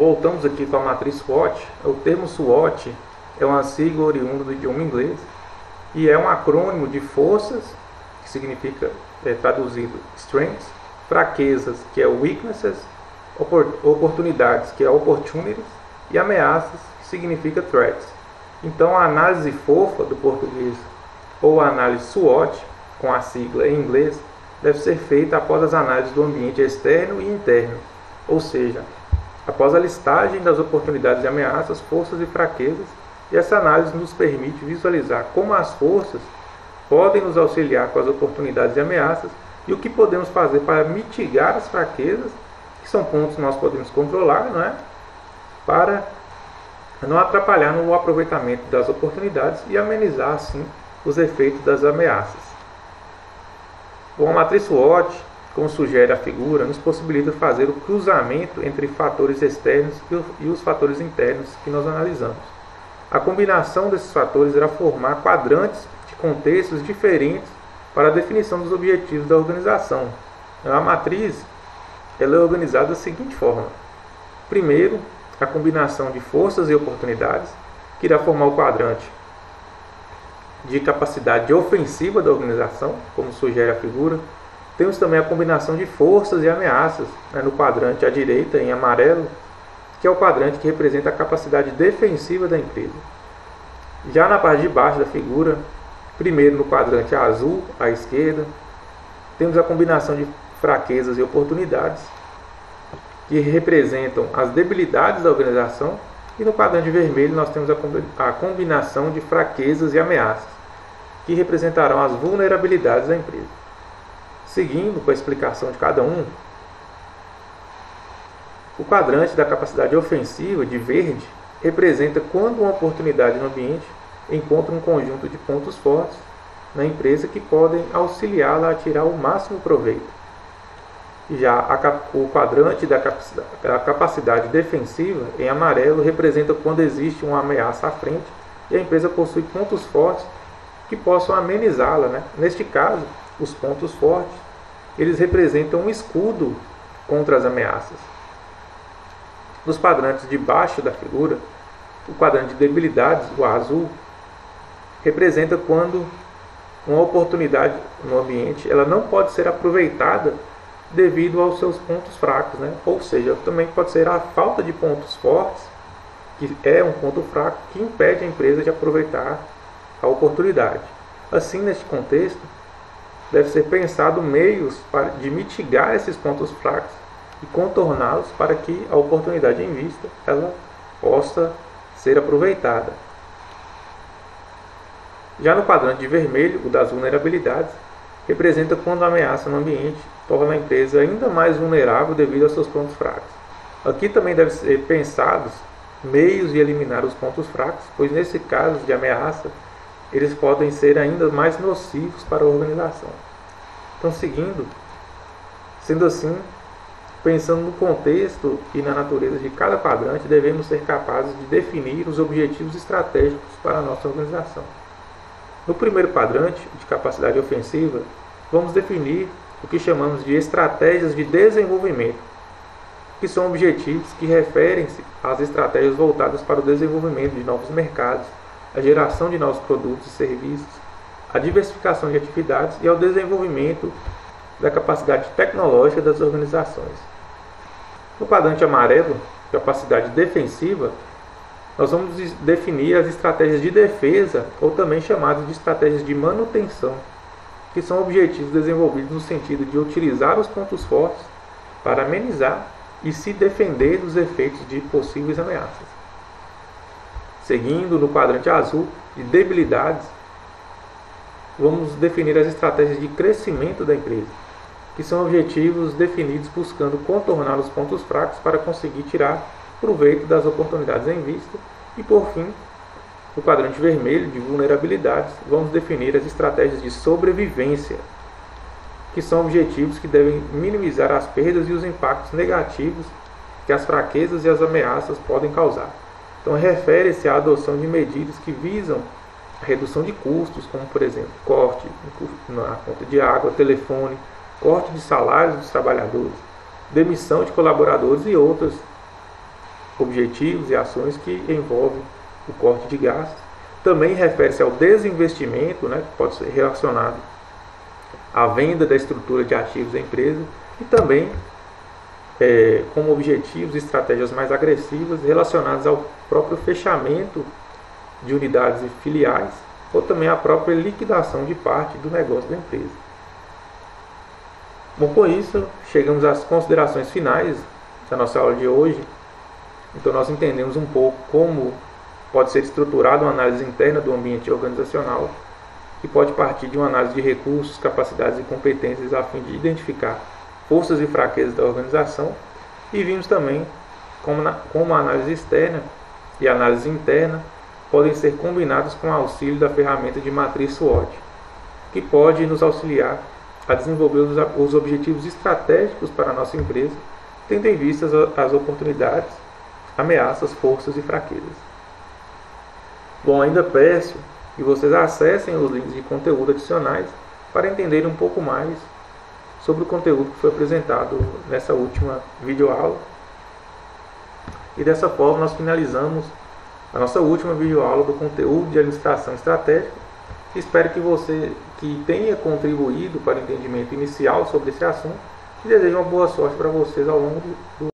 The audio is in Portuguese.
voltamos aqui com a matriz SWOT. O termo SWOT é uma sigla oriunda do idioma inglês e é um acrônimo de forças, que significa, traduzido, strengths, fraquezas, que é weaknesses, oportunidades, que é opportunities, e ameaças, que significa threats. Então, a análise fofa do português, ou a análise SWOT, com a sigla em inglês, deve ser feita após as análises do ambiente externo e interno, ou seja, após a listagem das oportunidades e ameaças, forças e fraquezas, e essa análise nos permite visualizar como as forças podem nos auxiliar com as oportunidades e ameaças e o que podemos fazer para mitigar as fraquezas, que são pontos que nós podemos controlar, não é? Para não atrapalhar no aproveitamento das oportunidades e amenizar, assim, os efeitos das ameaças. Bom, a matriz SWOT, como sugere a figura, nos possibilita fazer o cruzamento entre fatores externos e os fatores internos que nós analisamos. A combinação desses fatores irá formar quadrantes de contextos diferentes para a definição dos objetivos da organização. A matriz ela é organizada da seguinte forma. Primeiro, a combinação de forças e oportunidades, que irá formar o quadrante de capacidade ofensiva da organização, como sugere a figura. Temos também a combinação de forças e ameaças, no quadrante à direita, em amarelo, que é o quadrante que representa a capacidade defensiva da empresa. Já na parte de baixo da figura, primeiro no quadrante azul, à esquerda, temos a combinação de fraquezas e oportunidades, que representam as debilidades da organização, e no quadrante vermelho nós temos a combinação de fraquezas e ameaças, que representarão as vulnerabilidades da empresa. Seguindo com a explicação de cada um, o quadrante da capacidade ofensiva, de verde, representa quando uma oportunidade no ambiente encontra um conjunto de pontos fortes na empresa que podem auxiliá-la a tirar o máximo proveito. Já o quadrante da capacidade defensiva, em amarelo, representa quando existe uma ameaça à frente e a empresa possui pontos fortes que possam amenizá-la. Neste caso, os pontos fortes, eles representam um escudo contra as ameaças. Nos quadrantes de baixo da figura, o quadrante de debilidades, o azul, representa quando uma oportunidade no ambiente ela não pode ser aproveitada devido aos seus pontos fracos, Ou seja, também pode ser a falta de pontos fortes, que é um ponto fraco, que impede a empresa de aproveitar a oportunidade. Assim, neste contexto, deve ser pensado meios de mitigar esses pontos fracos e contorná-los para que a oportunidade em vista ela possa ser aproveitada. Já no quadrante de vermelho, o das vulnerabilidades, representa quando a ameaça no ambiente torna a empresa ainda mais vulnerável devido aos seus pontos fracos. Aqui também devem ser pensados meios de eliminar os pontos fracos, pois nesse caso de ameaça, eles podem ser ainda mais nocivos para a organização. Então, sendo assim, pensando no contexto e na natureza de cada quadrante, devemos ser capazes de definir os objetivos estratégicos para a nossa organização. No primeiro quadrante, de capacidade ofensiva, vamos definir o que chamamos de estratégias de desenvolvimento, que são objetivos que referem-se às estratégias voltadas para o desenvolvimento de novos mercados, a geração de novos produtos e serviços, a diversificação de atividades e ao desenvolvimento da capacidade tecnológica das organizações. No quadrante amarelo, capacidade defensiva, nós vamos definir as estratégias de defesa, ou também chamadas de estratégias de manutenção, que são objetivos desenvolvidos no sentido de utilizar os pontos fortes para amenizar e se defender dos efeitos de possíveis ameaças. Seguindo no quadrante azul, de debilidades, vamos definir as estratégias de crescimento da empresa, que são objetivos definidos buscando contornar os pontos fracos para conseguir tirar proveito das oportunidades em vista. E por fim, no quadrante vermelho de vulnerabilidades, vamos definir as estratégias de sobrevivência, que são objetivos que devem minimizar as perdas e os impactos negativos que as fraquezas e as ameaças podem causar. Então, refere-se à adoção de medidas que visam a redução de custos, como, por exemplo, corte na conta de água, telefone, corte de salários dos trabalhadores, demissão de colaboradores e outras objetivos e ações que envolvem o corte de gastos. Também refere-se ao desinvestimento, né, que pode ser relacionado à venda da estrutura de ativos da empresa, e também como objetivos e estratégias mais agressivas relacionadas ao próprio fechamento de unidades e filiais, ou também à própria liquidação de parte do negócio da empresa. Bom, com isso, chegamos às considerações finais da nossa aula de hoje. Então, nós entendemos um pouco como pode ser estruturada uma análise interna do ambiente organizacional, que pode partir de uma análise de recursos, capacidades e competências a fim de identificar forças e fraquezas da organização, e vimos também como a análise externa e a análise interna podem ser combinadas com o auxílio da ferramenta de matriz SWOT, que pode nos auxiliar a desenvolver os objetivos estratégicos para a nossa empresa, tendo em vista as oportunidades, ameaças, forças e fraquezas. Bom, ainda peço que vocês acessem os links de conteúdo adicionais para entenderem um pouco mais sobre o conteúdo que foi apresentado nessa última videoaula. E dessa forma nós finalizamos a nossa última videoaula do conteúdo de administração estratégica. Espero que você tenha contribuído para o entendimento inicial sobre esse assunto e desejo uma boa sorte para vocês ao longo do